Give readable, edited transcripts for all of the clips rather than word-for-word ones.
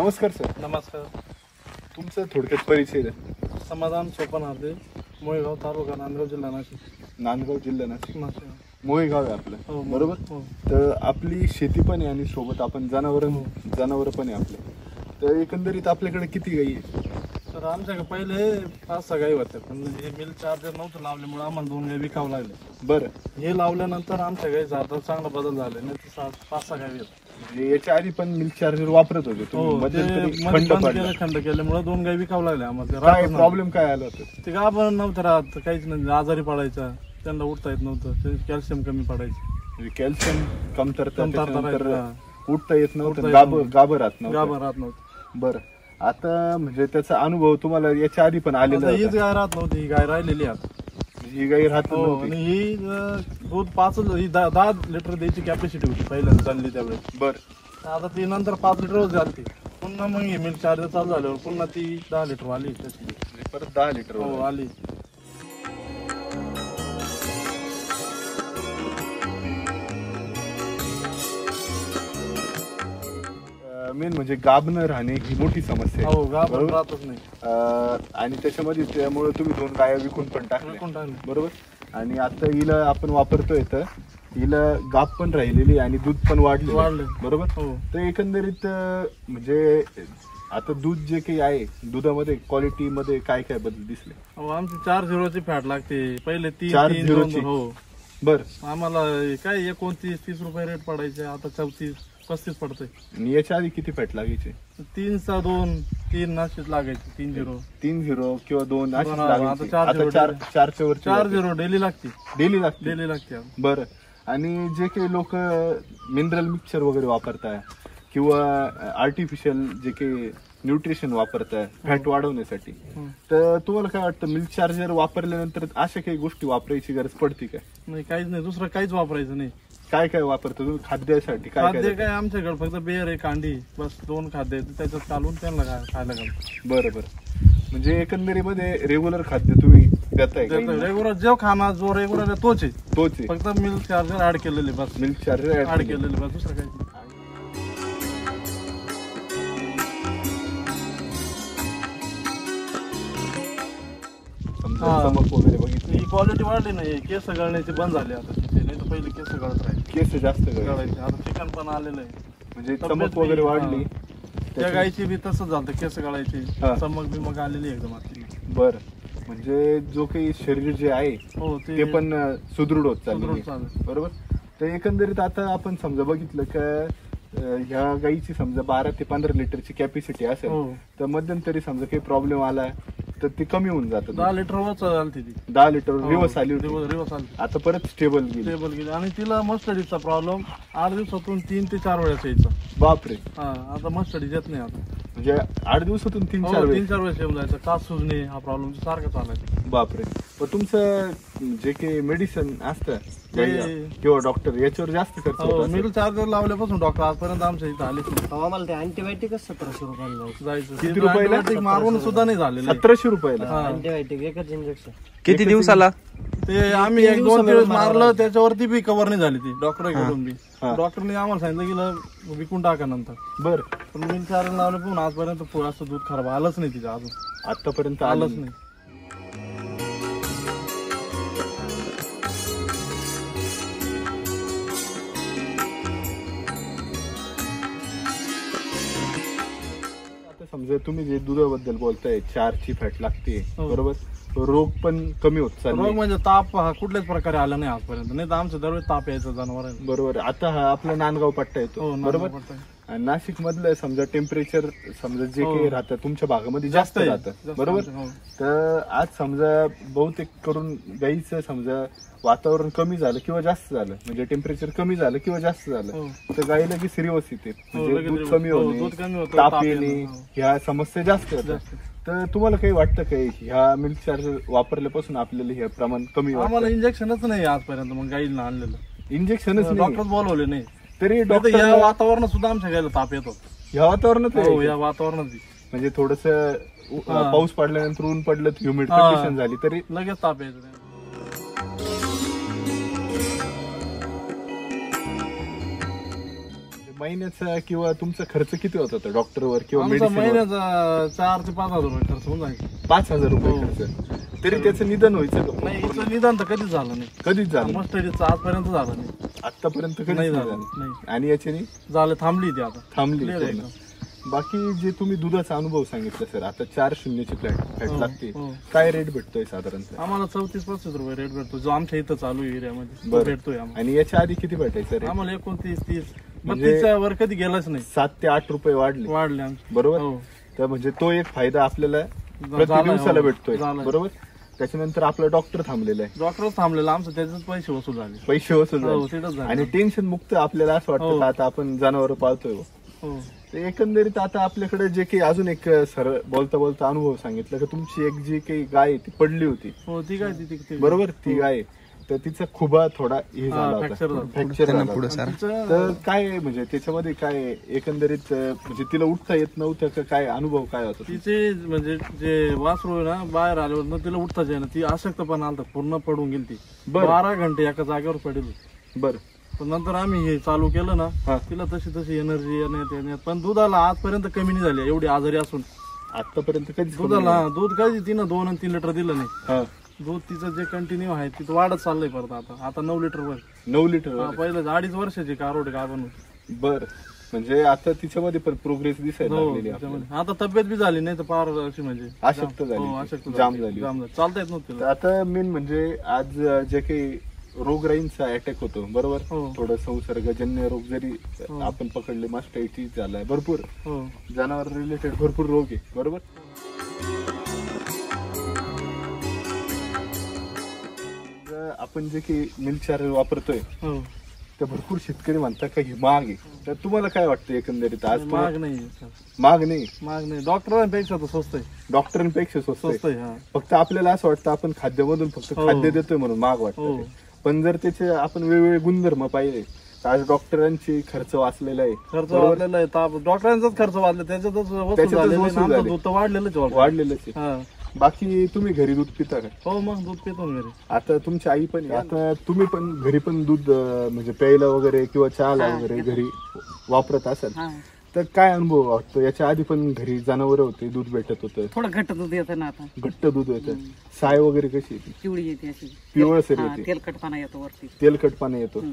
नमस्कार सर. नमस्कार. तुमचा थोडक्यात परिचय द्या. समाधान सोपन हाते, मोहेगाव तालुका, नांदगाव जिल्हा नाशिक. नांदगाव जिल्हा नाशिक. नाशिक. मोहेगाव आहे आपलं. हो, बरोबर. हो. तर आपली शेती पण आहे आणि सोबत आपण जनावर पण आहे आपले. तर एकंदरीत आपल्याकडे किती गाई आहे? तर आमच्याकडे पहिले 5-6 गाई होत्या, पण हे मिल चार्जर नव्हतं लावल्यामुळे आम्हाला 2 गाई विकावं लागले. बरं. हे लावल्यानंतर आमच्या गाईचा आता चांगला बदल झाला. नाही तर 5-6 गाई आहेत. म्हणजे याच्या आधी पण मिल्क चार्जर वापरत होते तुम्ही? मध्यंतरी खंड केल्यामुळे 2 गाई विकावं लागल्या आम्हाला. काय प्रॉब्लेम काय आला होता? ते गाभण नव्हतं राहत, काहीच नाही, आजारी पडायचा, त्यांना उठता येत नव्हतं, कॅल्शियम कमी पडायचं. म्हणजे कॅल्शियम कमतरता, उठता येत नव्हतं, गाभं राहत नव्हतं. बरं. आता म्हणजे त्याचा अनुभव तुम्हाला याच्या आधी पण आलेला? हीच गाय राहत नव्हती, ही गाय राहिलेली आता. ही गाय राहत नव्हती. आणि ही दूध 10 लिटर द्यायची कॅपॅसिटी होती पहिल्यांदा चालली त्यावेळेस. बरं. आता ती नंतर 5 लिटर झाली. पुन्हा मग ही मिल्क चार्जर चालू झाल्यावर पुन्हा ती 10 लिटर आली. परत 10 लिटर आली. मेन म्हणजे गाभणं राहणे ही मोठी समस्या आहे. गाभण राहतच नाही. आणि त्याच्यामध्ये त्यामुळे तुम्ही 2 गाया विकून पण टाकल्या. बरोबर. आणि आता हिला आपण वापरतोय तर हिला गाभ पण राहिलेली आणि दूध पण वाढले. बरोबर. तर एकंदरीत म्हणजे आता दूध जे काही आहे, दुधामध्ये क्वालिटी मध्ये काय काय बदल दिसले? आमची 4-0ची फॅट लागते, पहिले 4-0ची. हो. बर. आम्हाला काय 29-30 रुपये रेट पडायचे, आता 34-35 पडतंय. आणि याच्या आधी किती फॅट लागायचे? 3-2-3 अशीच लागायची. 3-0 किंवा 2 आता 4-0 डेली लागते. बरं. आणि जे काही लोक मिनरल मिक्सचर वगैरे वापरताय किंवा आर्टिफिशियल जे काही न्यूट्रिशन वापरताय फॅट वाढवण्यासाठी, तर तुम्हाला काय वाटतं मिल्क चार्जर वापरल्यानंतर अशा काही गोष्टी वापरायची गरज पडते काय? नाही, काहीच नाही, दुसरं काहीच वापरायचं नाही. काय काय वापरतो तुम्ही खाद्यासाठी? खाद्य काय आमच्याकडे फक्त बेर आहे, कांडी, बस 2 खाद्य आहेत, त्याच्यात काढून त्यांना खायला घालतो. बरोबर. म्हणजे एकंदरीमध्ये रेग्युलर खाद्य तुम्ही देताय? रेग्युलर जो खाना जो रेग्युलर तोच आहे, फक्त मिल्क चार्जर ऍड केलेले बस. मिल्क चार्जर ऍड केलेले बस, दुसरं काही. चमक वगैरे बघितली, ही क्वालिटी वाढली नाही, केस गळण्याचे बंद झाले आता. नाही तर पहिले केस गळत राहिले, केस जास्त गळायचे. आता चिकन पण आलेलं आहे, म्हणजे चमक वगैरे वाढली. त्या गायची बी तसंच झालं, केस गळायची, चमक बिमक आलेली एकदम आता. बर. म्हणजे जो काही शरीर जे आहे ते पण सुदृढ होत चालले. बरोबर. तर एकंदरीत आता आपण समजा बघितलं का ह्या गाईची समजा 12 ते 15 लिटरची कॅपॅसिटी असेल, तर मध्यंतरी समजा काही प्रॉब्लेम आला तर ते कमी होऊन जातं. 10 लिटर चालते ती. 10 लिटर रिवर्स आली होती, रिवर्स आली. आता परत स्टेबल गेली. आणि तिला मस्टडीचा प्रॉब्लेम 8 दिवसातून 3 ते 4 वेळेस यायचा. बापरे. आता मस्टडी येत नाही आता. म्हणजे 8 दिवसातून 3-4 वेळेस येऊन जायचं. कास सुजणे हा प्रॉब्लेम सारखा चालायचा. बापरे. पण तुमचं जे काही मेडिसिन असतं किंवा डॉक्टर याच्यावर जास्त खर्च होतो? मिल्क चार्जर लावल्यापासून डॉक्टर आजपर्यंत आमच्या इथं आले. आम्हाला ते अँटीबायोटिकच 1700 रुपयाला जायचं. किती रुपयाला? मारून सुद्धा नाही झालेलं. 1700 रुपयाला अँटीबायोटिक एकच इंजेक्शन. किती दिवसाला? ते आम्ही 1-2 दिवस मारलं, त्याच्यावरती बी कव्हर नाही झाली ती. डॉक्टरकडून बी डॉक्टरने आम्हाला सांगितलं की विकून टाका नंतर. बरं. पण मिल्क चार्जर लावलं पण आजपर्यंत असं दूध खराब आलंच नाही तिचं, अजून आतापर्यंत आलंच नाही. समजा तुम्ही जे दुधाबद्दल बोलताय, 4ची फॅट लागते, बरोबर. रोग पण कमी होत चालले. रोग म्हणजे ताप हा कुठल्याच प्रकारे आला नाही आजपर्यंत. नाही तर आमच्या दरवेळेस ताप यायचा जनावरांना. बरोबर. आता हा आपला नांदगाव पट्टा येतो, बरोबर. नाशिक मधलं समजा टेम्परेचर समजा जे काही राहतं तुमच्या भागामध्ये जास्त राहतं, बरोबर. तर आज समजा बहुतेक करून गाईचं समजा वातावरण कमी झालं किंवा जास्त झालं, म्हणजे टेम्परेचर कमी झालं किंवा जास्त झालं, तर गाईला की सिरियस येते, म्हणजे दूध कमी होणे, ताप येणे, ह्या समस्या जास्त होतात. तर तुम्हाला काही वाटतं काही ह्या मिल्क चार्जर वापरल्यापासून आपल्याला हे प्रमाण कमी? आम्हाला इंजेक्शनच नाही आजपर्यंत मग गाईला आणलेलं. इंजेक्शनच डॉक्टर बोलवले नाही तरी डॉक्टर. या वातावरणात सुद्धा आमच्या गायला ताप येतो. ह्या वातावरणात? या वातावरणात म्हणजे थोडस पाऊस पडल्यानंतर ऊन पडलं, ह्युमिड कंडिशन झाली तरी लगेच ताप यायचं. महिन्याचा किंवा तुमचा खर्च किती होत होता डॉक्टरवर किंवा आमचा मेडिसिन महिन्याचा 4 ते 5 हजार रुपये खर्च होऊन जायचा. 5,000 रुपये हो. खर्च, तरी त्याचं निदान व्हायचं का? नाही याचं निदान तर कधीच झालं नाही. कधीच झालं मस्त आजपर्यंत झालं नाही. आतापर्यंत कधीच नाही नाही झालं, झालं. नाही. आणि याच्याने झालं थांबली ती आता थांबली Clear आहे पूर्ण. बाकी जे तुम्ही दुधाचा अनुभव सांगितला सर, आता 4 ची फॅट हो, लागते, हो. काय रेट भेटतोय साधारणतः? आम्हाला 34-35 रुपये रेट भेटतो जो आमच्या इथं चालू आहे एरियामध्ये तो बरं. भेटतोय आम्हाला. आणि याच्या आधी किती भेटायचं रेट? आम्हाला 29-30 म्हणजे 32 वर कधी गेलाच नाही. 7 ते 8 रुपये वाढले, वाढले आमचे. बरोबर. हो. तर म्हणजे तो एक फायदा आपल्याला प्रति झालाय, दिवसाला हो. भेटतोय, झालाय. बरोबर. त्याच्यानंतर आपला डॉक्टर थांबलेला आहे, डॉक्टरच थांबलेला आमचं त्याच्यात पैसे वसूल झाले. पैसे वसूल हो, झाले. तिथंच झाले. आणि टेन्शन मुक्त आपल्याला असं वाटतं हो. का आता आपण जनावर पाळतोय बुवा. हो. तर एकंदरीत आता आपल्याकडे जे काही अजून एक सरळ बोलता बोलता अनुभव सांगितलं की तुमची एक जी काही गाय आहे ती पडली होती, हो ती काय ती बरोबर. ती गाय आहे, तर तिचा खुबा थोडा हे झाला fracture होता, झाला. फ्रॅक्चर झाला होता. तिचं- तर काय म्हणजे त्याच्यामध्ये काय एकंदरीत म्हणजे तिला उठता येत नव्हतं का, काय अनुभव काय होता? तिचे म्हणजे जे वासरू आहे ना बाहेर आल्यावर ना तिला उठताच ना ती अशक्तपणा आलता, पूर्ण पडून गेली ती. बरं. 12 घंटे एका जागेवर पडेल होती. बरं. पण नंतर आम्ही हे चालू केलं ना हा. तिला तशी एनर्जी येण्यात पण दुधाला आजपर्यंत कमी नाही झाली एवढी आजारी असून. आतापर्यंत कधीच दुधाला दूध कधी तिनं 2 आणि 3 लिटर दिलं नाही. हा. दूध तिचं जे कंटिन्यू आहे तिथं वाढत चाललंय परत आता 9 लिटर वर. 9 लिटर. पहिलं 2.5 वर्षाची कारोड गाभण होती. बर, म्हणजे आता तिच्यामध्ये पण प्रोग्रेस दिसायला हो, लागलेली आहे त्याच्यामध्ये. आता तब्येत बी झाली नाही तर फार अशी म्हणजे अशक्त झाली. हो, अशक्त जाम झाली. झाली. जाम झाली. चालता येत नव्हतं तर तिला. आता मेन म्हणजे आज जे काही रोगराईंचा अटॅक होतो, बरोबर. हो. थोडं संसर्गजन्य रोग जरी हो. आपण पकडले, मास्टायटिस झालाय, भरपूर हो. जनावर रिलेटेड भरपूर रोग आहे, बरोबर. आपण जे काही मिल्क चार्जर वापरतोय हो. तर भरपूर शेतकरी म्हणतात का हे महाग आहे. तर तुम्हाला काय वाटतं एकंदरीत? आज महाग नाही महाग नाही, महाग नाही डॉक्टरांपेक्षा तर स्वस्त आहे. डॉक्टरांपेक्षा स्वस्त स्वस्त आहे. आहे हा. फक्त आपल्याला असं वाटतं आपण खाद्यामधून फक्त हो. खाद्य देतोय म्हणून महाग वाटतं हो. ते. पण जर त्याचे आपण वेगवेगळे गुणधर्म पाहिले तर आज डॉक्टरांची खर्च वाचलेला आहे, खर्च बरोबर? वाढलेला आहे ताप डॉक्टरांचाच खर्च वाढला त्याच्यातच वसूल त्याच्यातच झालेलं आहे. वसूल आमचं झाले. दूध तर वाढलेलंच आहे. वाढलेलंच आहे. हा. बाकी तुम्ही घरी दूध पिता का? हो मग दूध पितो ना घरी. आता तुमची आई पण आहे. आता तुम्ही पण घरी पण दूध म्हणजे प्यायला वगैरे किंवा चहाला वगैरे घरी वापरत असाल, तर काय अनुभव वाटतो? याच्या आधी पण घरी जनावर होते, दूध भेटत होतं, थोडं घट्ट दूध येतं ना आता. घट्ट दूध येतं, साय वगैरे कशी येते? पिवळी येते अशी. पिवळसर हा, येते, तेलकटपणा येतो वरती. तेलकटपणा येतो.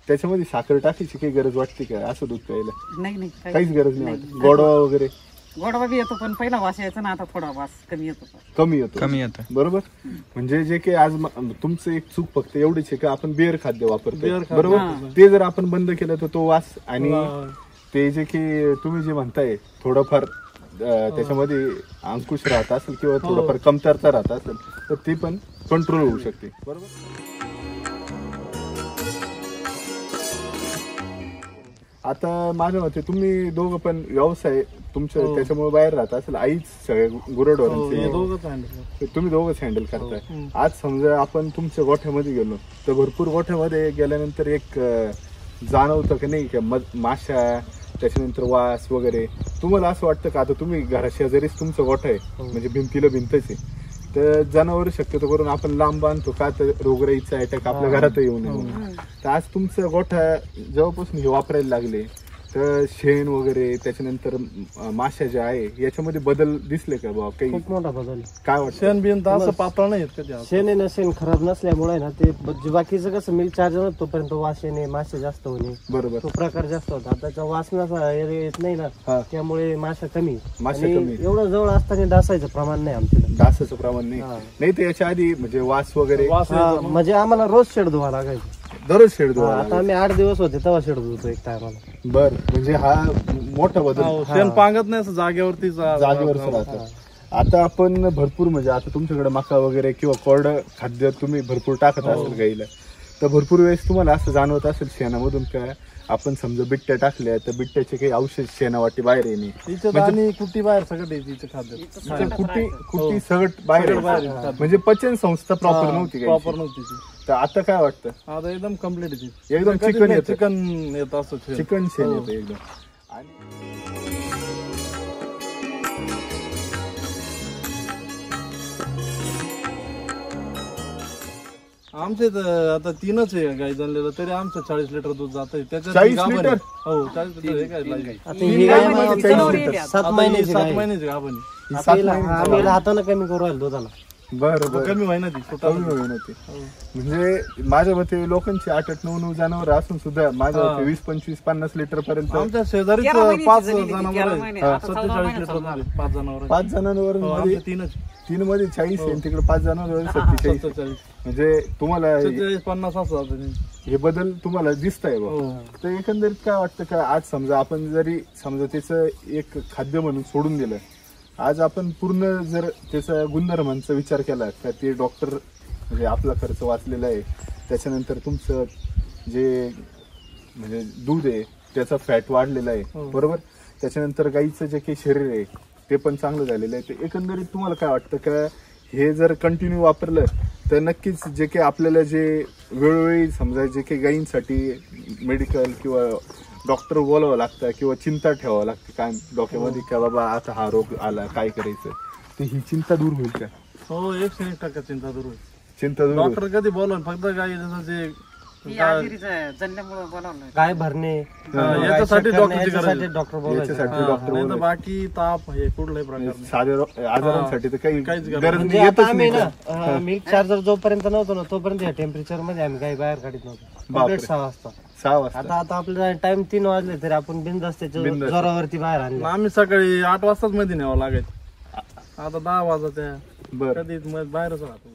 त्याच्यामध्ये साखर टाकायची काही गरज वाटते का असं दूध प्यायला? नाही नाही काहीच गरज नाही वाटत. गोडवा वगैरे गोडवा बी येतो पण पहिला वास यायचा ना आता थोडा वास कमी येतो. कमी येतो, बरोबर. म्हणजे जे काही आज तुमचं एक चूक फक्त एवढीच आहे का आपण बेअर खाद्य वापरतो, बेअर खाद्य. बरोबर. ते जर आपण बंद केलं तर तो वास आणि ते जे की तुम्ही जे म्हणताय थोडंफार त्याच्यामध्ये अंकुश राहत असेल किंवा थोडंफार कमतरता राहत असेल तर ती पण कंट्रोल होऊ शकते, बरोबर. आता माझ्या मते तुम्ही दोघं पण व्यवसाय तुमच्या त्याच्यामुळे बाहेर राहत असेल, आईच सगळे हे गुरढोरांचे दोघंच handle. तुम्ही दोघंच हँडल करताय. आज समजा आपण तुमच्या गोठ्यामध्ये गेलो तर भरपूर गोठ्यामध्ये गेल्यानंतर एक जाणवतं की नाही का माशा, त्याच्यानंतर वास वगैरे. तुम्हाला असं वाटतं का आता तुम्ही घराशेजारीच तुमचं गोठा आहे म्हणजे भिंतीला भिंतच आहे, तर जनावर शक्यतो करून आपण लांब बांधतो का तर रोगराईचा अटॅक आपल्या घरात येऊ नये. तर आज तुमचं गोठा जेव्हापासून हे वापरायला लागले तर शेण वगैरे त्याच्यानंतर माशा ज्या आहे याच्यामध्ये बदल दिसले का बाबा काही? खूप मोठा बदल. काय वाटतं? शेण बिन तर असं पातळ नाही येत कधी. शेण आहे ना, शेण खराब नसल्यामुळे ना ते बाकीचं कसं मिल्क चार्जर तोपर्यंत वास येणे, मासे जास्त होणे, बरोबर. तो प्रकार जास्त होता. त्याचा वास नसा येत नाही हा. ना, त्यामुळे माशा कमी. माशा आणि कमी. एवढं जवळ असताना डासायचं प्रमाण नाही आमच्याकडे. डासाचं प्रमाण नाही. हा. नाही तर याच्या आधी म्हणजे वास वगैरे वास हा, यायचा मग. म्हणजे आम्हाला रोज शेड धुवा लागायचं. दररोज शेड हा, आता आम्ही 8 दिवस होते तेव्हा शेड धुतो एक टायमाला. बर, म्हणजे हा मोठा बदल हो, शेण पांगत नाही असं जागेवरतीच जागेवरच राहतं. आता आपण भरपूर म्हणजे आता तुमच्याकडे मका वगैरे किंवा कोरडं खाद्य तुम्ही भरपूर टाकत असेल गाईला, तर भरपूर वेळेस तुम्हाला असं जाणवत असेल शेणामधून काय आपण समजा बिट्ट्या टाकल्या तर बिट्ट्याचे काही औषध शेणावाटी बाहेर येणे, तिच्यात आणि कुट्टी बाहेर सगळं द्यायची तिचं खाद्य. म्हणजे कुट्टी सगट बाहेर बाहेर यायची. येतात. म्हणजे पचन संस्था प्रॉपर नव्हती प्रॉपर गाईची. नव्हती ती. तर आता काय वाटतं? आता एकदम कम्प्लीट येते. एकदम चिकन येतं. चिकन येत असं शेण. चिकन शेण हो. येतं एकदम. आणि आमचे तर आता 3च आहे गाई झालेलं, तरी आमचं 40 लिटर दूध जात आहे. 40 लिटर? हो 40 लिटर हे काय लाईन. आता ही गाय मला 7 आता महिन्याची 7 गाय महिन्याची गाभण आहे. आम्ही हाताने कमी करू राहिलो दुधाला. बरं बरं, कमी व्हाय ना ती कमी होईल ना ते. म्हणजे माझ्या मते लोकांची 8-9 जनावर असून सुद्धा माझ्या मते 20, 25, 50 लिटर पर्यंत. आमच्या शेजारीच 5 जनावर आहे. 47 लिटर 5 जनावर 5 जणांवर मध्ये 3 मध्ये 40 आहे, तिकडे 5 जणांवर 47. म्हणजे तुम्हाला 50 असं हे बदल तुम्हाला दिसत आहे बघ. तर एकंदरीत काय वाटतं का आज समजा आपण जरी समजा त्याचं एक खाद्य म्हणून सोडून दिलं, आज आपण पूर्ण जर त्याचा गुणधर्मांचा विचार केला का ते डॉक्टर म्हणजे आपला खर्च वाचलेला आहे, त्याच्यानंतर तुमचं जे म्हणजे दूध आहे त्याचा फॅट वाढलेला आहे बरोबर, त्याच्यानंतर गाईचं जे काही शरीर आहे ते पण चांगलं झालेलं आहे, ते एकंदरीत तुम्हाला काय वाटतं का हे जर कंटिन्यू वापरलं तर नक्कीच जे काही आपल्याला जे वेळोवेळी समजा जे काही गायींसाठी मेडिकल किंवा डॉक्टर बोलावं लागतं किंवा चिंता ठेवावं लागते काय डोक्यामध्ये का बाबा आता हा रोग आला काय करायचं, तर ही चिंता दूर होईल का? हो 101% चिंता दूर होईल. चिंता दूर डॉक्टर कधी बोलवून फक्त गाई जसं जे जन्ममुळे बोलावलं. गाय भरणे याच्यासाठी डॉक्टरची गरज आहे. डॉक्टर बोलायचे. याच्यासाठी डॉक्टर नाही तर बाकी ताप हे कुठलाही प्रकार नाही. साध्या आजारांसाठी तर काही काहीच गरज गरज म्हणजे नाही, आता येतच आम्ही नाही. ना मिल्क चार्जर जोपर्यंत नव्हतो ना तोपर्यंत या टेम्परेचर मध्ये आम्ही गाय बाहेर काढत नव्हतो. बापरे. 6 वाजता. 6 वाजता आता आता आपल्याला टाइम 3 वाजले तरी आपण बिंदास त्याच्या जोरावरती बाहेर आणले. आम्ही सकाळी 8 वाजताच मध्ये न्यावं लागायचं. आता 10 वाजता बरं. कधी बाहेरच राहतो.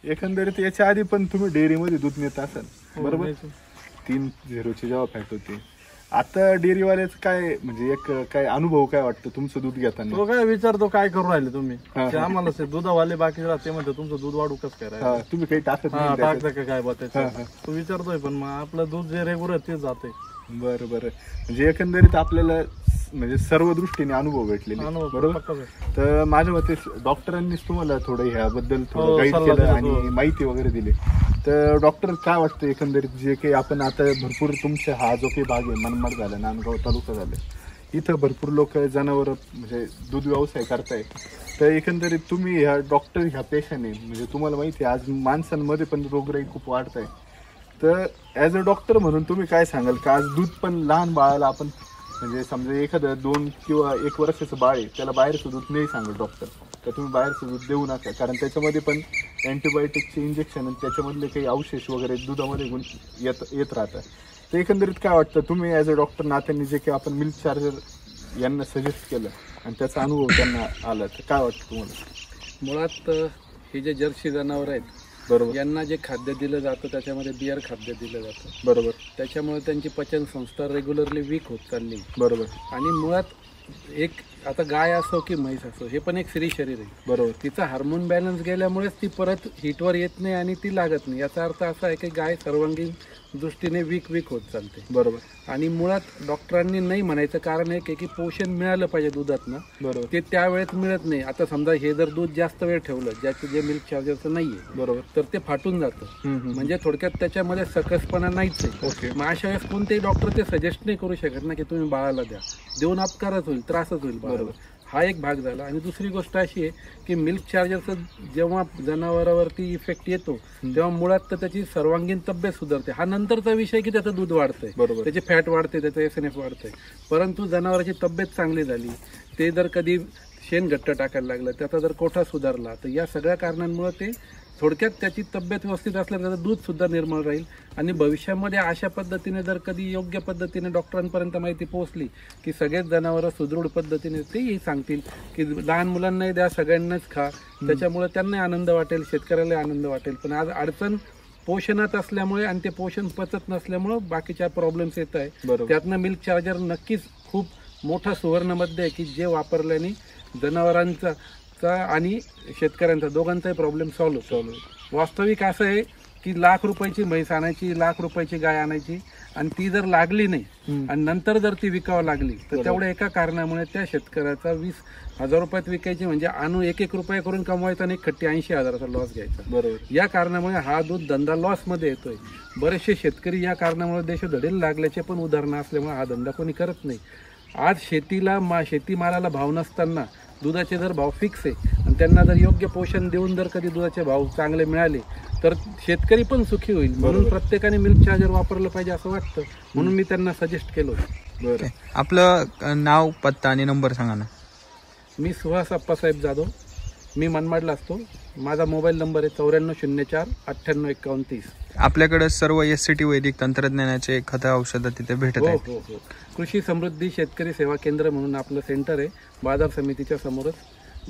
एकंदरीत याच्या आधी पण तुम्ही डेअरीमध्ये दूध नेत असाल बरोबर, 3-0 जेव्हा फॅट होती, आता डेअरीवाल्याचं काय म्हणजे एक काय अनुभव काय वाटतं तुमचं दूध घेताना? तो काय विचारतो काय करू राहिले तुम्ही, ते आम्हाला दुधावाले बाकी राहते म्हणते तुमचं दूध वाढू कसं काय राहिलं? तुम्ही काही टाकत नाही टाकतं का काय बा त्याच्यात? तो विचारतोय पण मग आपलं दूध जे रेग्युलर तेच जाते. बरं बरं, म्हणजे एकंदरीत आपल्याला म्हणजे सर्व दृष्टीने अनुभव भेटलेले बरोबर. तर माझ्या मते डॉक्टरांनीच तुम्हाला थोडं ह्याबद्दल थोडं गाईड केलं आणि माहिती वगैरे दिली. तर डॉक्टर काय वाटतं एकंदरीत जे काही आपण आता भरपूर तुमचा हा जो काही भाग आहे मनमाड झाला, नांदगाव तालुका झाला, इथं भरपूर लोक जनावर म्हणजे दूध व्यवसाय करताय, तर एकंदरीत तुम्ही ह्या डॉक्टर ह्या पेशाने म्हणजे तुम्हाला माहिती आहे आज माणसांमध्ये पण रोगराई खूप वाढत आहे, तर ॲज अ डॉक्टर म्हणून तुम्ही काय सांगाल का आज दूध पण लहान बाळाला आपण म्हणजे समजा एखादं 2 किंवा 1 वर्षाचं बाळ आहे त्याला बाहेरचं दूध नाही सांगत डॉक्टर, तर तुम्ही बाहेरचं दूध देऊ नका, कारण त्याच्यामध्ये पण अँटीबायोटिकचे इंजेक्शन आणि त्याच्यामधले काही अवशेष वगैरे दुधामध्ये येत राहतात. तर एकंदरीत काय वाटतं तुम्ही ॲज अ डॉक्टर नात्याने जे काही आपण मिल्क चार्जर यांना सजेस्ट केलं आणि त्याचा अनुभव त्यांना आला, तर काय वाटतं तुम्हाला? मुळात हे जे जर्सी जनावर आहेत बरोबर, यांना जे खाद्य दिलं जातं त्याच्यामध्ये बियर खाद्य दिलं जातं बरोबर, त्याच्यामुळे त्यांची पचन संस्था रेग्युलरली वीक होत चालली. बरोबर, आणि मुळात एक आता गाय असो की म्हैस असो हे पण एक स्त्री शरीर आहे बरोबर, तिचा हार्मोन बॅलन्स गेल्यामुळेच ती परत हिटवर येत नाही आणि ती लागत नाही. याचा अर्थ असा आहे की गाय सर्वांगीण दृष्टीने वीक होत चालते. बरोबर, आणि मुळात डॉक्टरांनी नाही म्हणायचं कारण एक आहे की पोषण मिळालं पाहिजे दुधातनं, बरोबर, ते त्यावेळेत मिळत नाही. आता समजा हे जर दूध जास्त वेळ ठेवलं ज्याचं जे मिल्क चार्जरचं नाहीये बरोबर, तर ते फाटून जातं, म्हणजे थोडक्यात त्याच्यामध्ये सकसपणा नाहीच आहे. ओके. मग अशा वेळेस कोणतेही डॉक्टर ते सजेस्ट नाही करू शकत ना की तुम्ही बाळाला द्या, देऊन अपकारच होईल, त्रासच होईल बाळाला. हा एक भाग झाला. आणि दुसरी गोष्ट अशी आहे की मिल्क चार्जरचा जेव्हा जनावरावरती इफेक्ट येतो तेव्हा मुळात तर त्याची सर्वांगीण तब्येत सुधारते. हा नंतरचा विषय की त्याचं दूध वाढतंय, त्याची फॅट वाढते, त्याचं SNF वाढतंय, परंतु जनावराची तब्येत चांगली झाली, ते जर कधी शेण घट्ट टाकायला लागलं, त्याचा जर कोठा सुधारला, तर या सगळ्या कारणांमुळे ते थोडक्यात त्याची तब्येत व्यवस्थित असल्यावर त्याचं दूध सुद्धा निर्मळ राहील. आणि भविष्यामध्ये अशा पद्धतीने जर कधी योग्य पद्धतीने डॉक्टरांपर्यंत माहिती पोहोचली की सगळेच जनावरं सुदृढ पद्धतीने तेही सांगतील की लहान मुलांनाही द्या, सगळ्यांनाच खा, त्याच्यामुळे त्यांनाही आनंद वाटेल, शेतकऱ्यालाही आनंद वाटेल. पण आज अडचण पोषणात असल्यामुळे आणि ते पोषण पचत नसल्यामुळे बाकीच्या प्रॉब्लेम्स येत आहे. त्यातनं मिल्क चार्जर नक्कीच खूप मोठा सुवर्णमध्ये आहे की जे वापरल्याने जनावरांचा आणि शेतकऱ्यांचा दोघांचाही प्रॉब्लेम सॉल्व्ह होतो. वास्तविक असं आहे की लाख रुपयाची म्हैस आणायची, लाख रुपयाची गाय आणायची आणि ती जर लागली नाही आणि नंतर जर ती विकावं लागली तर तेवढ्या एका कारणामुळे त्या शेतकऱ्याचा 20,000 रुपयात विकायची म्हणजे आणू 1-1 रुपये करून कमवायचा आणि 80,000चा लॉस घ्यायचा. बरोबर. या कारणामुळे हा दूध धंदा लॉसमध्ये येतोय. बरेचसे शेतकरी या कारणामुळे देशोधडीला लागल्याचे पण उदाहरणं असल्यामुळे हा धंदा कोणी करत नाही. आज शेतीमालाला भाव नसताना दुधाचे जर भाव फिक्स आहे आणि त्यांना जर योग्य पोषण देऊन जर कधी दुधाचे भाव चांगले मिळाले तर शेतकरी पण सुखी होईल. म्हणून प्रत्येकाने मिल्क चार्जर वापरलं पाहिजे असं वाटतं, म्हणून मी त्यांना सजेस्ट केलं. बरं, आपलं नाव, पत्ता आणि नंबर सांगा ना. मी सुहास अप्पासाहेब जाधव, मी मनमाडला असतो. माझा मोबाईल नंबर आहे 9404 985130. आपल्याकडे सर्व SCT वैदिक तंत्रज्ञानाचे खतं औषधं तिथे भेटत आहेत. हो. कृषी समृद्धी शेतकरी सेवा केंद्र म्हणून आपलं सेंटर आहे बाजार समितीच्या समोरच.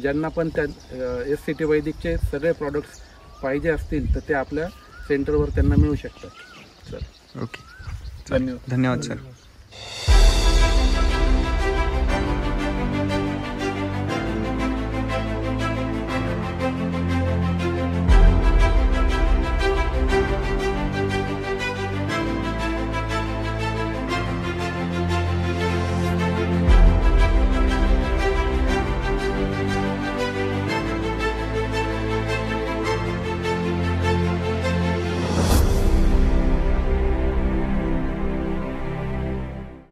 ज्यांना पण त्या SCT वैदिकचे सगळे प्रॉडक्ट्स पाहिजे असतील तर ते आपल्या सेंटरवर त्यांना मिळू शकतात. ओके, धन्यवाद. धन्यवाद सर.